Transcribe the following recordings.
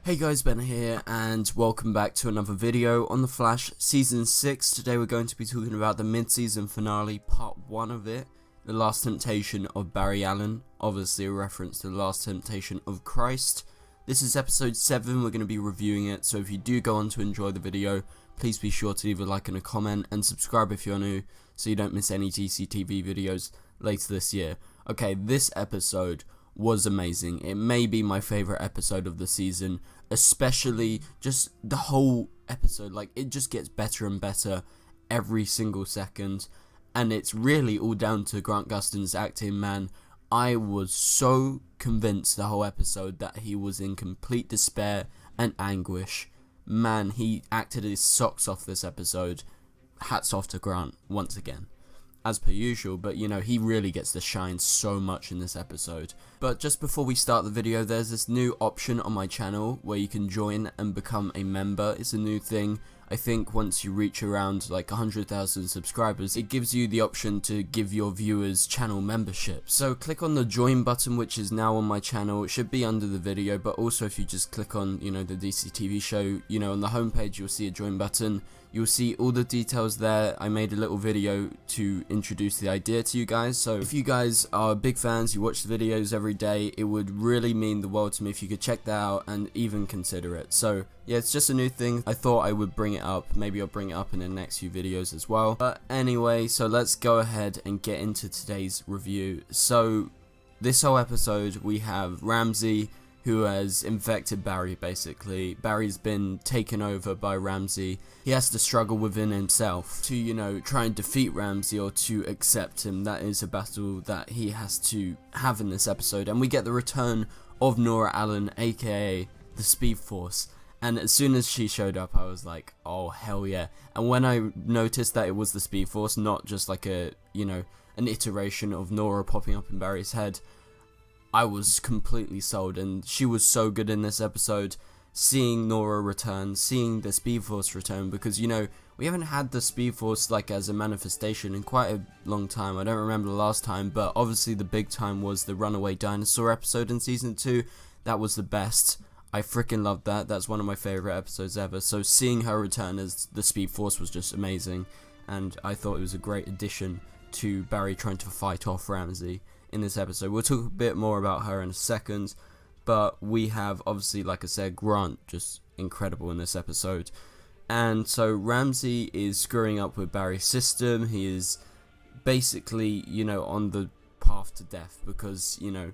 Hey guys, Ben here, and welcome back to another video on The Flash Season 6. Today we're going to be talking about the mid-season finale, part 1 of it, The Last Temptation of Barry Allen, obviously a reference to The Last Temptation of Christ. This is episode 7, we're going to be reviewing it, so if you do go on to enjoy the video, please be sure to leave a like and a comment, and subscribe if you're new, so you don't miss any DCTV videos later this year. Okay, this episode was amazing. It may be my favourite episode of the season, especially just the whole episode. Like, it just gets better and better every single second, and it's really all down to Grant Gustin's acting, man. I was so convinced the whole episode that he was in complete despair and anguish. Man, he acted his socks off this episode. Hats off to Grant once again, as per usual, but you know, he really gets to shine so much in this episode. But just before we start the video, there's this new option on my channel where you can join and become a member. It's a new thing. I think once you reach around like 100,000 subscribers, it gives you the option to give your viewers channel membership. So click on the join button, which is now on my channel. It should be under the video, but also if you just click on, you know, the DC TV show, you know, on the homepage, you'll see a join button. You'll see all the details there. I made a little video to introduce the idea to you guys. So if you guys are big fans, you watch the videos every day, it would really mean the world to me if you could check that out and even consider it. So yeah, it's just a new thing. I thought I would bring it up. Maybe I'll bring it up in the next few videos as well. But anyway, so let's go ahead and get into today's review. So this whole episode, we have Ramsey, who has infected Barry, basically. Barry's been taken over by Ramsey. He has to struggle within himself to, you know, try and defeat Ramsey or to accept him. That is a battle that he has to have in this episode. And we get the return of Nora Allen, aka the Speed Force. And as soon as she showed up, I was like, oh, hell yeah. And when I noticed that it was the Speed Force, not just like a, you know, an iteration of Nora popping up in Barry's head, I was completely sold, and she was so good in this episode. Seeing Nora return, seeing the Speed Force return, because, you know, we haven't had the Speed Force like as a manifestation in quite a long time. I don't remember the last time, but obviously the big time was the Runaway Dinosaur episode in season 2. That was the best. I freaking loved that. That's one of my favourite episodes ever. So seeing her return as the Speed Force was just amazing, and I thought it was a great addition to Barry trying to fight off Ramsey in this episode. We'll talk a bit more about her in a second, but we have, obviously, like I said, Grant just incredible in this episode. And so Ramsey is screwing up with Barry's system. He is basically, you know, on the path to death because, you know,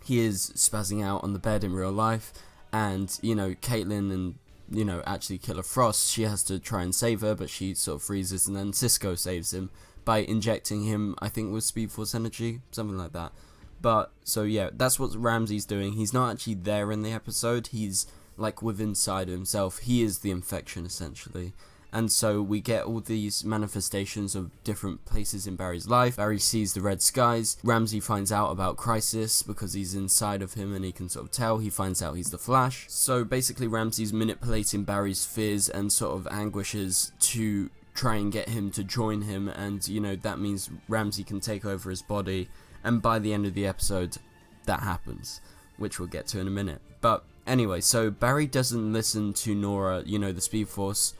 he is spazzing out on the bed in real life, and, you know, Caitlin and, you know, actually Killer Frost, she has to try and save her, but she sort of freezes, and then Cisco saves him by injecting him, I think, with Speed Force energy, something like that. But, so yeah, that's what Ramsey's doing. He's not actually there in the episode, he's like within inside himself. He is the infection, essentially. And so we get all these manifestations of different places in Barry's life. Barry sees the red skies. Ramsey finds out about Crisis because he's inside of him and he can sort of tell. He finds out he's the Flash. So basically Ramsey's manipulating Barry's fears and sort of anguishes to try and get him to join him, and you know, that means Ramsey can take over his body, and by the end of the episode that happens, which we'll get to in a minute. But anyway, so Barry doesn't listen to Nora, you know, the Speed Force,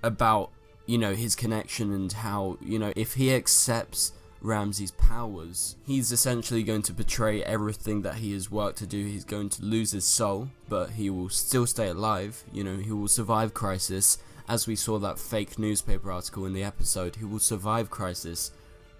about, you know, his connection and how, you know, if he accepts Ramsey's powers, he's essentially going to betray everything that he has worked to do. He's going to lose his soul, but he will still stay alive, you know, he will survive Crisis. As we saw that fake newspaper article in the episode, he will survive Crisis,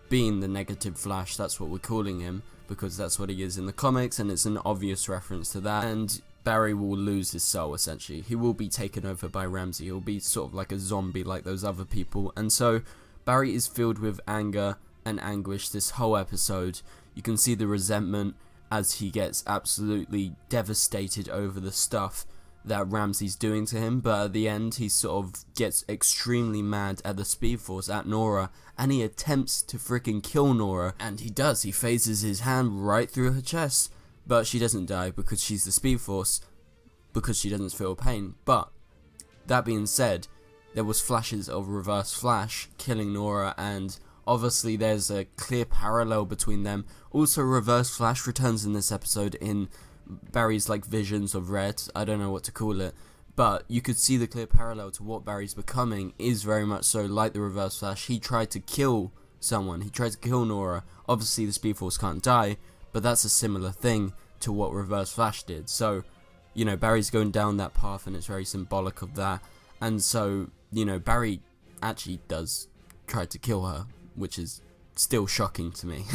being the negative Flash. That's what we're calling him, because that's what he is in the comics, and it's an obvious reference to that. And Barry will lose his soul, essentially. He will be taken over by Ramsey. He'll be sort of like a zombie like those other people. And so Barry is filled with anger and anguish this whole episode. You can see the resentment as he gets absolutely devastated over the stuff that Ramsey's doing to him, but at the end he sort of gets extremely mad at the Speed Force, at Nora, and he attempts to freaking kill Nora, and he does. He phases his hand right through her chest, but she doesn't die because she's the Speed Force, because she doesn't feel pain. But that being said, there was flashes of Reverse Flash killing Nora, and obviously there's a clear parallel between them. Also, Reverse Flash returns in this episode in Barry's like visions of red. I don't know what to call it, but you could see the clear parallel to what Barry's becoming is very much so like the Reverse Flash. He tried to kill someone. He tried to kill Nora. Obviously, the Speed Force can't die, but that's a similar thing to what Reverse Flash did. So, you know, Barry's going down that path, and it's very symbolic of that. And so, you know, Barry actually does try to kill her, which is still shocking to me.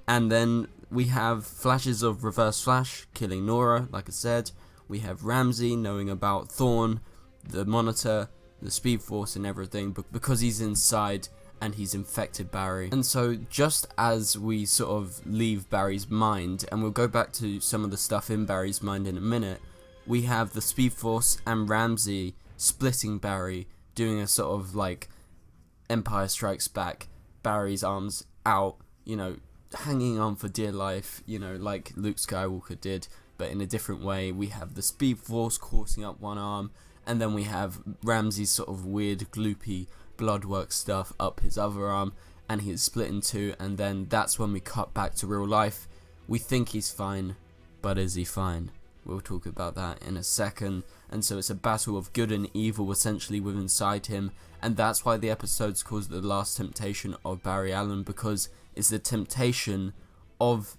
And then we have flashes of Reverse Flash killing Nora, like I said. We have Ramsey knowing about Thorn, the Monitor, the Speed Force and everything, but because he's inside and he's infected Barry. And so just as we sort of leave Barry's mind, and we'll go back to some of the stuff in Barry's mind in a minute, we have the Speed Force and Ramsey splitting Barry, doing a sort of like Empire Strikes Back, Barry's arms out, you know, hanging on for dear life, you know, like Luke Skywalker did, but in a different way. We have the Speed Force coursing up one arm, and then we have Ramsey's sort of weird, gloopy bloodwork stuff up his other arm, and he's split in two, and then that's when we cut back to real life. We think he's fine, but is he fine? We'll talk about that in a second. And so it's a battle of good and evil essentially within inside him, and that's why the episode's called The Last Temptation of Barry Allen, because it's the temptation of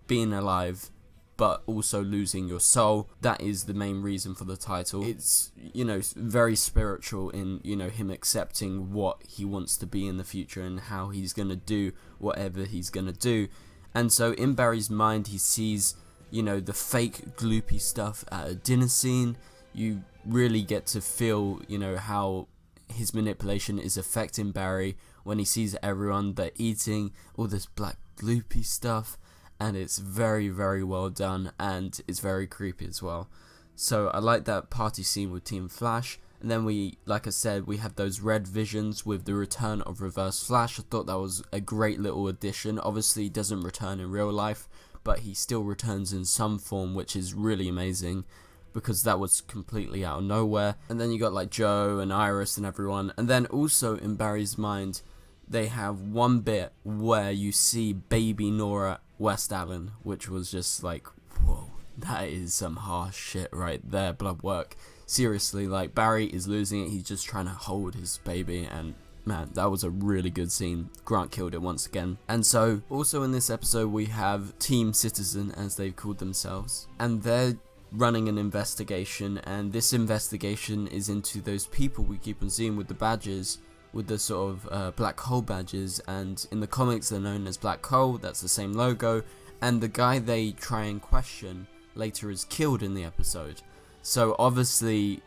being alive but also losing your soul. That is the main reason for the title. It's, you know, very spiritual in, you know, him accepting what he wants to be in the future and how he's gonna do whatever he's gonna do. And so in Barry's mind, he sees, you know, the fake gloopy stuff at a dinner scene. You really get to feel, you know, how his manipulation is affecting Barry when he sees everyone, they're eating all this black gloopy stuff, and it's very, very well done, and it's very creepy as well. So I like that party scene with Team Flash. And then we, like I said, we have those red visions with the return of Reverse Flash. I thought that was a great little addition. Obviously he doesn't return in real life, but he still returns in some form, which is really amazing, because that was completely out of nowhere. And then you got like Joe and Iris and everyone. And then also in Barry's mind, they have one bit where you see baby Nora West Allen, which was just like, whoa, that is some harsh shit right there, blood work. Seriously, like, Barry is losing it. He's just trying to hold his baby, and man, that was a really good scene. Grant killed it once again. And so also in this episode we have Team Citizen, as they've called themselves, and they're running an investigation, and this investigation is into those people we keep on seeing with the badges, with the sort of black hole badges, and in the comics they're known as Black Hole. That's the same logo, and the guy they try and question later is killed in the episode. So obviously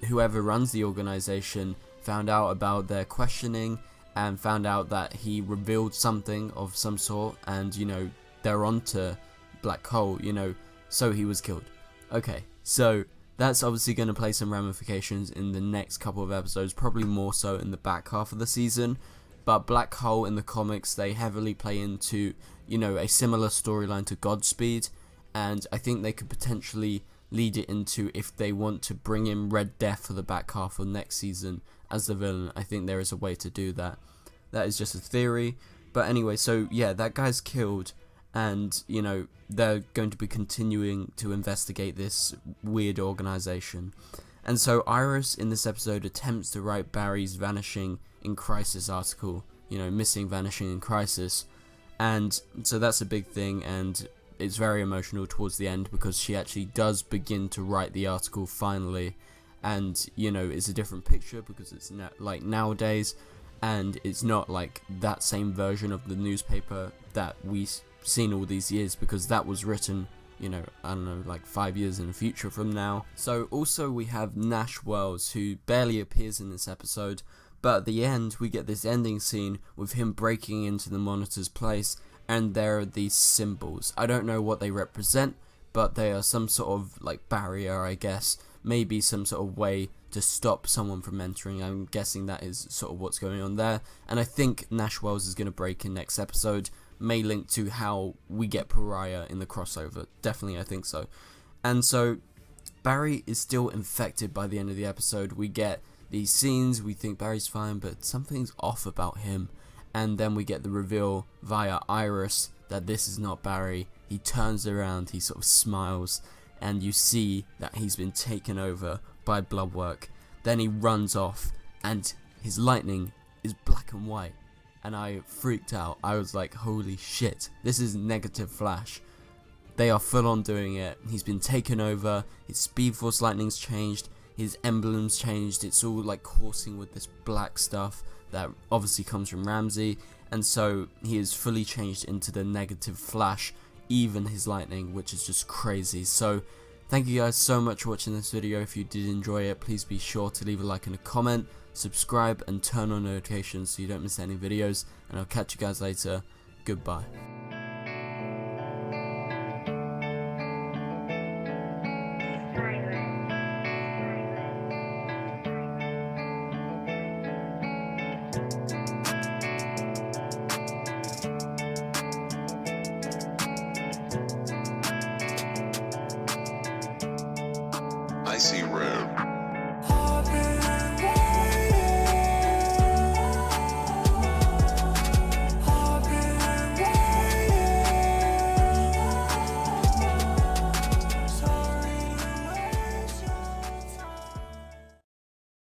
whoever runs the organization found out about their questioning and found out that he revealed something of some sort, and, you know, they're onto Black Hole, you know, so he was killed. Okay, so that's obviously going to play some ramifications in the next couple of episodes, probably more so in the back half of the season. But Black Hole in the comics, they heavily play into, you know, a similar storyline to Godspeed, and I think they could potentially lead it into, if they want to bring in Red Death for the back half of next season as the villain, I think there is a way to do that. That is just a theory. But anyway, so yeah, that guy's killed, and, you know, they're going to be continuing to investigate this weird organization. And so Iris in this episode attempts to write Barry's Vanishing in Crisis article, you know, missing, vanishing in crisis, and so that's a big thing, and it's very emotional towards the end because she actually does begin to write the article finally, and, you know, it's a different picture because it's like nowadays, and it's not like that same version of the newspaper that we've seen all these years, because that was written, you know, I don't know, like 5 years in the future from now. So also we have Nash Wells, who barely appears in this episode, but at the end we get this ending scene with him breaking into the Monitor's place, and there are these symbols. I don't know what they represent, but they are some sort of like barrier, I guess, maybe some sort of way to stop someone from entering. I'm guessing that is sort of what's going on there, and I think Nash Wells is going to break in next episode, may link to how we get Pariah in the crossover. Definitely, I think so. And so Barry is still infected by the end of the episode. We get these scenes, we think Barry's fine, but something's off about him, and then we get the reveal via Iris that this is not Barry, he turns around, he sort of smiles, and you see that he's been taken over by Bloodwork. Then he runs off, and his lightning is black and white, and I freaked out. I was like, holy shit, this is Negative Flash. They are full on doing it. He's been taken over, his Speed Force lightning's changed, his emblem's changed, it's all like coursing with this black stuff that obviously comes from Ramsey, and so he is fully changed into the Negative Flash, even his lightning, which is just crazy. So thank you guys so much for watching this video. If you did enjoy it, please be sure to leave a like and a comment, subscribe and turn on notifications so you don't miss any videos, and I'll catch you guys later. Goodbye. I see red.